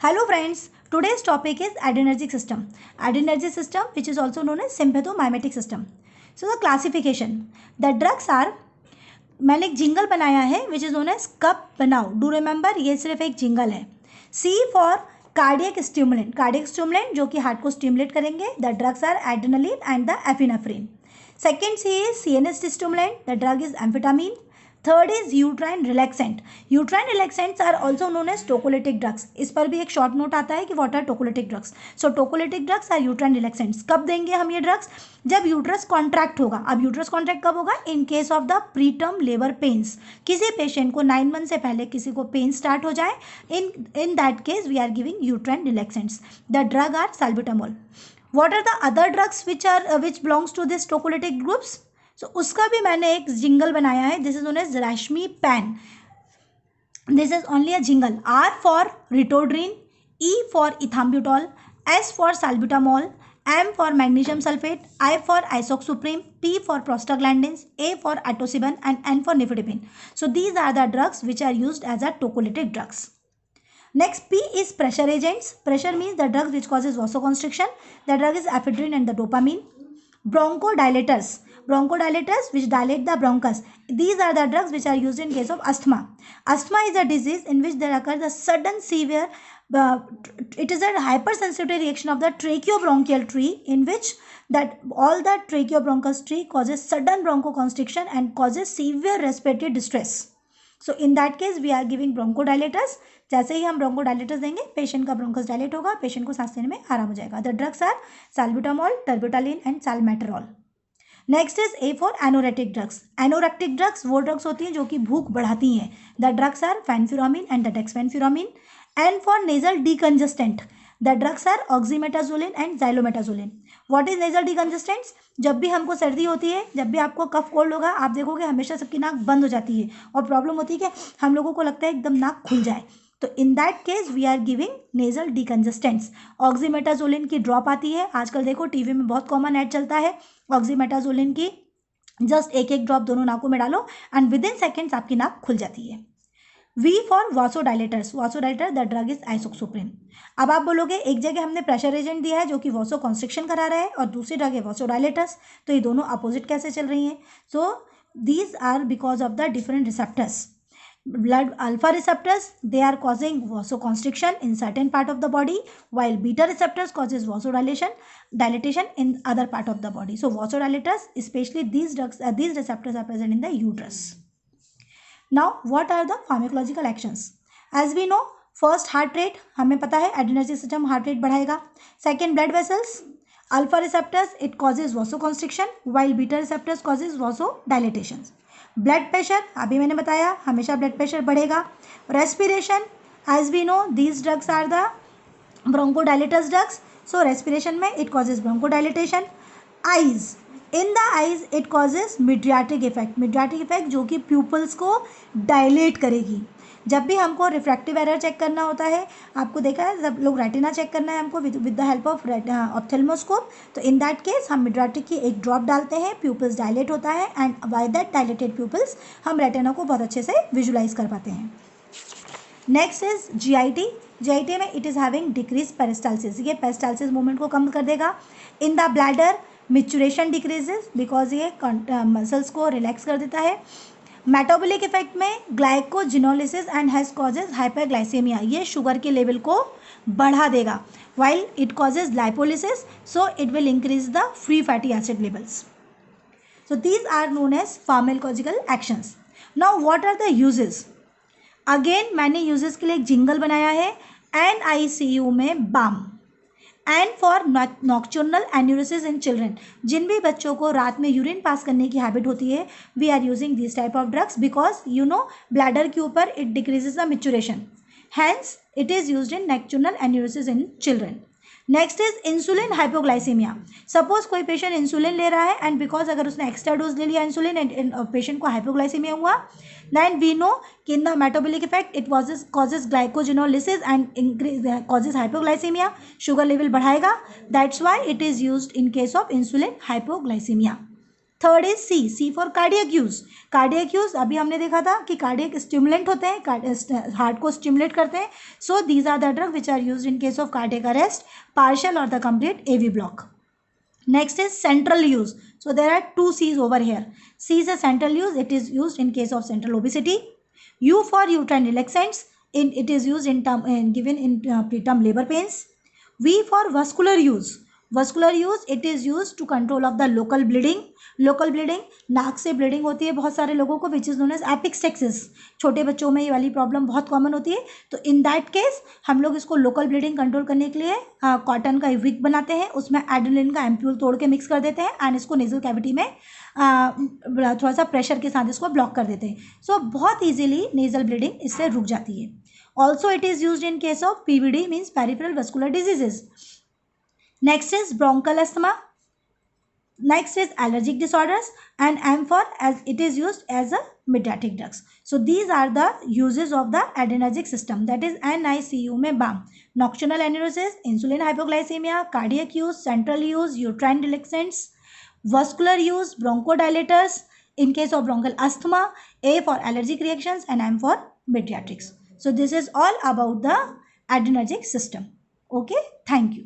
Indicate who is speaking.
Speaker 1: Hello friends, today's topic is adrenergic system. Adrenergic system, which is also known as sympathomimetic system. So the classification, the drugs are, मैंने एक jingle बनाया है which is known as cup बनाओ. Do remember, ये सिर्फ एक jingle है. सी for cardiac stimulant जो कि हार्ट को स्टिमुलेट करेंगे. The drugs are adrenaline and the epinephrine. Second C is CNS stimulant. The drug is amphetamine. Third is uterine relaxant. Uterine relaxants are also known as tocolytic drugs. इस पर भी एक short note आता है कि what are tocolytic drugs. So tocolytic drugs are uterine relaxants. कब देंगे हम ये ड्रग्स? जब यूट्रस कॉन्ट्रैक्ट होगा. अब यूट्रस कॉन्ट्रैक्ट कब होगा? इन case of the preterm labour pains. किसी पेशेंट को 9 मंथ से पहले किसी को पेन स्टार्ट हो जाए, in that case we are giving uterine relaxants. The drug are salbutamol. What are the other drugs which belongs to this tocolytic groups? So उसका भी मैंने एक जिंगल बनाया है. This is known as Rashmi pan. This is only a jingle. R for ritodrine, E for ethambutol, S for salbutamol, M for magnesium sulfate, I for isoxsupreme, P for prostaglandins, A for atosiban and N for nifedipine. So these are the drugs which are used as a tocolytic drugs. Next, P is pressure agents. Pressure means the drugs which causes vasoconstriction. The drug is ephedrine and the dopamine. Bronchodilators which dilate the bronchus. These are the drugs which are used in case of asthma. Asthma is a disease in which there occurs a sudden severe it is a hypersensitivity reaction of the tracheobronchial tree in which that all the tracheobronchus tree causes sudden bronchoconstriction and causes severe respiratory distress. So in that case we are giving bronchodilators. जैसे ही हम bronchodilators देंगे patient का bronchus dilate होगा, patient को सांस लेने में आराम हो जाएगा. The drugs are salbutamol, terbutaline and salmeterol. Next is A for anorectic drugs. Anorectic drugs वो ड्रग्स होती हैं जो कि भूख बढ़ाती हैं. The drugs are fenfluramine and the dexfenfluramine. And for nasal decongestant the drugs are oxymetazoline and xylometazoline. What is nasal decongestants? जब भी हमको सर्दी होती है, जब भी आपको कफ कोल्ड होगा, आप देखोगे हमेशा सबकी नाक बंद हो जाती है और प्रॉब्लम होती है कि हम लोगों को लगता है एकदम नाक खुल जाए. तो in that case we are giving nasal decongestants. Oxymetazoline की ड्रॉप आती है आजकल, देखो टीवी में बहुत कॉमन ऐड चलता है ऑक्सीमेटाजोलिन की. जस्ट एक एक ड्रॉप दोनों नाकों में डालो एंड विद इन सेकेंड्स आपकी नाक खुल जाती है. V for vasodilators. Vasodilator the drug is isoxsuprine. अब आप बोलोगे एक जगह हमने प्रेशर एजेंट दिया है जो कि वासो कॉन्स्ट्रिक्शन करा रहा है और दूसरी जगह वासोडाइलेटर्स, तो ये दोनों अपोजिट कैसे चल रही हैं? So these are because of the different receptors. Blood alpha receptors, they are causing vasoconstriction in certain part of the body, while beta receptors causes dilatation in other part of the body. So vasodilators, especially these drugs, these receptors are present in the uterus. Now what are the pharmacological actions? As we know, first heart rate, हमें पता है adrenergic system heart rate बढ़ाएगा. Second, blood vessels. Alpha receptors, it causes vasoconstriction, while beta receptors causes vasodilatation. Blood pressure, अभी मैंने बताया हमेशा blood pressure बढ़ेगा. Respiration, as we know these drugs are the bronchodilators drugs. So respiration में it causes bronchodilatation. Eyes, in the eyes it causes mydriatic effect. Mydriatic effect जो कि people's को dilate करेगी. जब भी हमको रिफ्रैक्टिव एरर चेक करना होता है, आपको देखा है सब लोग रेटिना चेक करना है हमको with the help of ophthalmoscope. तो इन दैट केस हम मिड्रियाटिक की एक ड्रॉप डालते हैं, प्यूपल्स डायलेट होता है and by that dilated pupils हम रेटिना को बहुत अच्छे से विजुलाइज कर पाते हैं. Next is GIT. जीआईटी में it is having decrease peristalsis. ये पेरिस्टाल्सिस मूवमेंट को कम कर देगा. In the bladder micturition decreases because ये मसल्स को रिलैक्स कर देता है. मेटाबॉलिक इफेक्ट में glycogenolysis and has causes hyperglycaemia. ये शुगर के लेवल को बढ़ा देगा. While it causes lipolysis, so it will increase the free fatty acid levels. So these are known as pharmacological actions. Now what are the uses? Again मैंने uses के लिए एक jingle बनाया है. NICU में बाम. And for nocturnal enuresis in children. जिन भी बच्चों को रात में यूरिन पास करने की हैबिट होती है, we are using this type of drugs because you know bladder के ऊपर it decreases the micturition. Hence it is used in nocturnal enuresis in children. Next is insulin hypoglycaemia. Suppose कोई patient insulin ले रहा है and because अगर उसने extra dose ले लिया इंसुलिन एंड पेशेंट को हाइपोग्लाइसीमिया हुआ, देन वी नो कि in the metabolic effect it causes glycogenolysis and increase causes hypoglycaemia. Sugar level बढ़ाएगा. That's why it is used in case of insulin hypoglycaemia. Third is C, C for cardiac use. Cardiac use अभी हमने देखा था कि cardiac stimulant होते हैं, heart को stimulate करते हैं। So these are the drug which are used in case of cardiac arrest, partial और the complete AV block. Next is central use. So there are two C's over here. C is a central use. It is used in case of central obesity. U for uterine relaxants. It is used given in preterm labor pains. V for vascular use. Vascular use, it is used to control of the local bleeding. Local bleeding, नाक से bleeding होती है बहुत सारे लोगों को, which is known as एपिक्सेक्सिस। छोटे बच्चों में ये वाली प्रॉब्लम बहुत कॉमन होती है। तो इन दैट केस हम लोग इसको लोकल ब्लीडिंग कंट्रोल करने के लिए कॉटन का विक बनाते हैं, उसमें एड्रेनलिन का एम्प्यूल तोड़ के मिक्स कर देते हैं एंड इसको नेजल कैविटी में थोड़ा सा प्रेशर के साथ इसको ब्लॉक कर देते हैं। सो बहुत ईजिली नेजल ब्लीडिंग इससे रुक जाती है। Also it is use in case of PVD, means peripheral vascular diseases. Next is bronchial asthma. Next is allergic disorders, and M for as it is used as a mediatic drugs. So these are the uses of the adrenergic system, that is NICU में BAM. Nocturnal aneurysm, insulin hypoglycemia, cardiac use, central use, uterine relaxants, vascular use, bronchodilators in case of bronchial asthma, A for allergic reactions and M for pediatrics. So this is all about the adrenergic system. Okay, thank you.